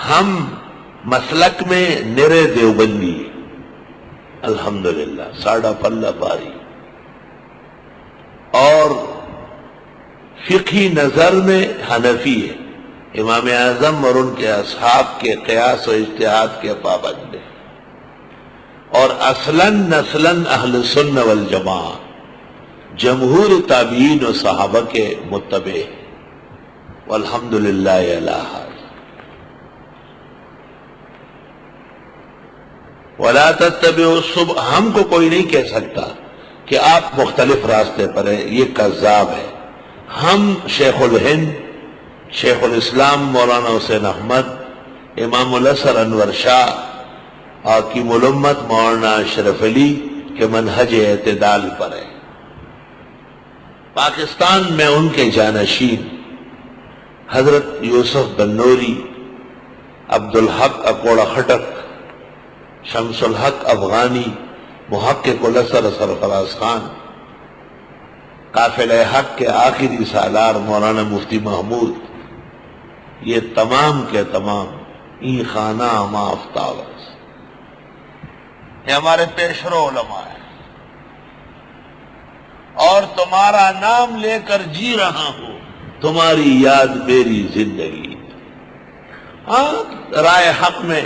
ہم مسلک میں نرے دیوبندی، الحمدللہ ساڑھا پلہ باری، اور فقہی نظر میں حنفی ہے، امام اعظم اور ان کے اصحاب کے قیاس و اجتہاد کے پابند ہے، اور اصلاً نسلاً اہل سنہ والجماعہ، جمہور تابعین و صحابہ کے متبع، والحمدللہ علی ھذا۔ وَلَا تَتَّبِعُوا السُّبُلَ، ہم کو کوئی نہیں کہہ سکتا کہ آپ مختلف راستے پر ہیں، یہ کذاب ہے۔ ہم شیخ الہند، شیخ الاسلام مولانا حسین احمد، امام الازہر انور شاہ، حاکم الامت مولانا اشرف علی کے منہج اعتدال پر ہے۔ پاکستان میں ان کے جانشین حضرت یوسف بنوری، عبدالحق اکوڑا خٹک، شمس الحق افغانی، محقق الازہر سرفراز خان، قافلہ حق کے آخری سالار مولانا مفتی محمود، یہ تمام کے تمام این خانہ ما افتاوز، یہ ہمارے پیشرو علماء ہیں، اور تمہارا نام لے کر جی رہا ہوں، تمہاری یاد میری زندگی۔ ہاں، رائے حق میں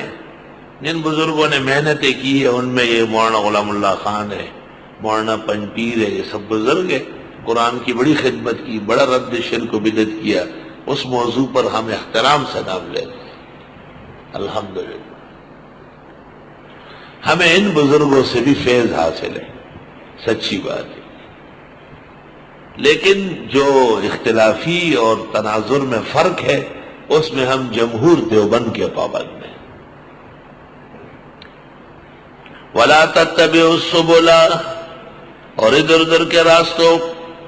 جن بزرگوں نے محنتیں کی ہے ان میں یہ مولانا غلام اللہ خان ہے، مولانا پنجپیر ہے، یہ سب بزرگ ہیں، قرآن کی بڑی خدمت کی، بڑا رد شرک و بدعت کیا، اس موضوع پر ہم احترام سے نام لیتے ہیں، الحمدللہ۔ ہمیں ان بزرگوں سے بھی فیض حاصل ہے، سچی بات ہے، لیکن جو اختلافی اور تناظر میں فرق ہے اس میں ہم جمہور دیوبند کے پابند ہیں۔ وَلَا تَتَّبِعُوا السُّبُلَ، اور ادھر ادھر کے راستوں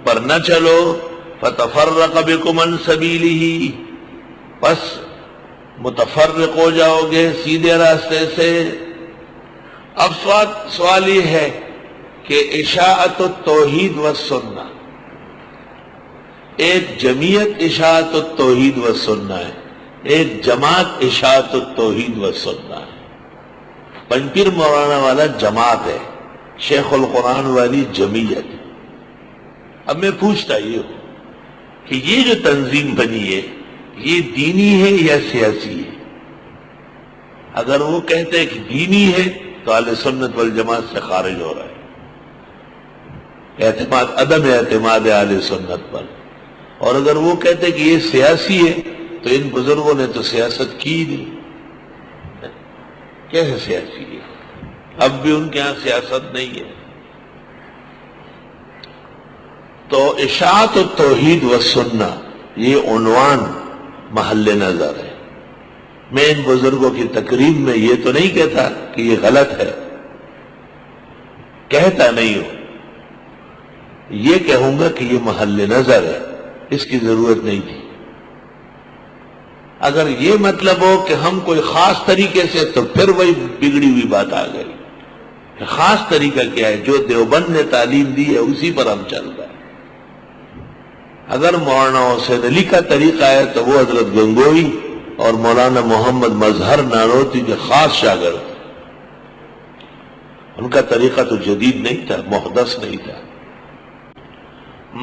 پر نہ چلو، فَتَفَرَّقَ بِكُمْ عَنْ سَبِيلِهِ، بس متفرق ہو جاؤ گے سیدھے راستے سے۔ اب سوال یہ ہے کہ اشاعت التوحید والسنہ، ایک جمعیت اشاعت التوحید والسنہ ہے، ایک جماعت اشاعت التوحید والسنہ ہے۔ پنجپیر مولانا والا جماعت ہے، شیخ القرآن والی جمعیت ہے۔ اب میں پوچھتا یہ ہوں کہ یہ جو تنظیم بنی ہے یہ دینی ہے یا سیاسی ہے؟ اگر وہ کہتے ہیں کہ دینی ہے تو اہل سنت والجماعت سے خارج ہو رہا ہے، عدم اعتماد اہل سنت پر، اور اگر وہ کہتے ہیں کہ یہ سیاسی ہے تو ان بزرگوں نے تو سیاست کی نہیں، کیسے سیاسی ہے؟ اب بھی ان کے ہاں سیاست نہیں ہے۔ تو اشاعت التوحید والسنہ یہ عنوان محل نظر ہے۔ میں ان بزرگوں کی تقریب میں یہ تو نہیں کہتا کہ یہ غلط ہے، کہتا نہیں ہوں، یہ کہوں گا کہ یہ محل نظر ہے، اس کی ضرورت نہیں تھی۔ اگر یہ مطلب ہو کہ ہم کوئی خاص طریقے سے، تو پھر وہی بگڑی ہوئی بات آ گئی۔ خاص طریقہ کیا ہے؟ جو دیوبند نے تعلیم دی ہے اسی پر ہم چل رہے ہیں۔ اگر مولانا حسین علی کا طریقہ ہے تو وہ حضرت گنگوئی اور مولانا محمد مظہر نانوتوی کے خاص شاگرد، ان کا طریقہ تو جدید نہیں تھا، محدث نہیں تھا۔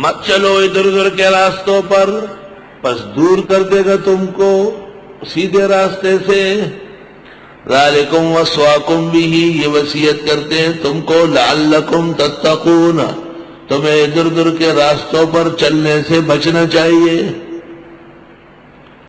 مت چلو ادھر ادھر کے راستوں پر، بس دور کر دے گا تم کو سیدھے راستے سے۔ ذالکم وصواکم بہ، یہ وصیت کرتے ہیں تم کو، لعلکم تتقون، تمہیں ادھر ادھر کے راستوں پر چلنے سے بچنا چاہیے۔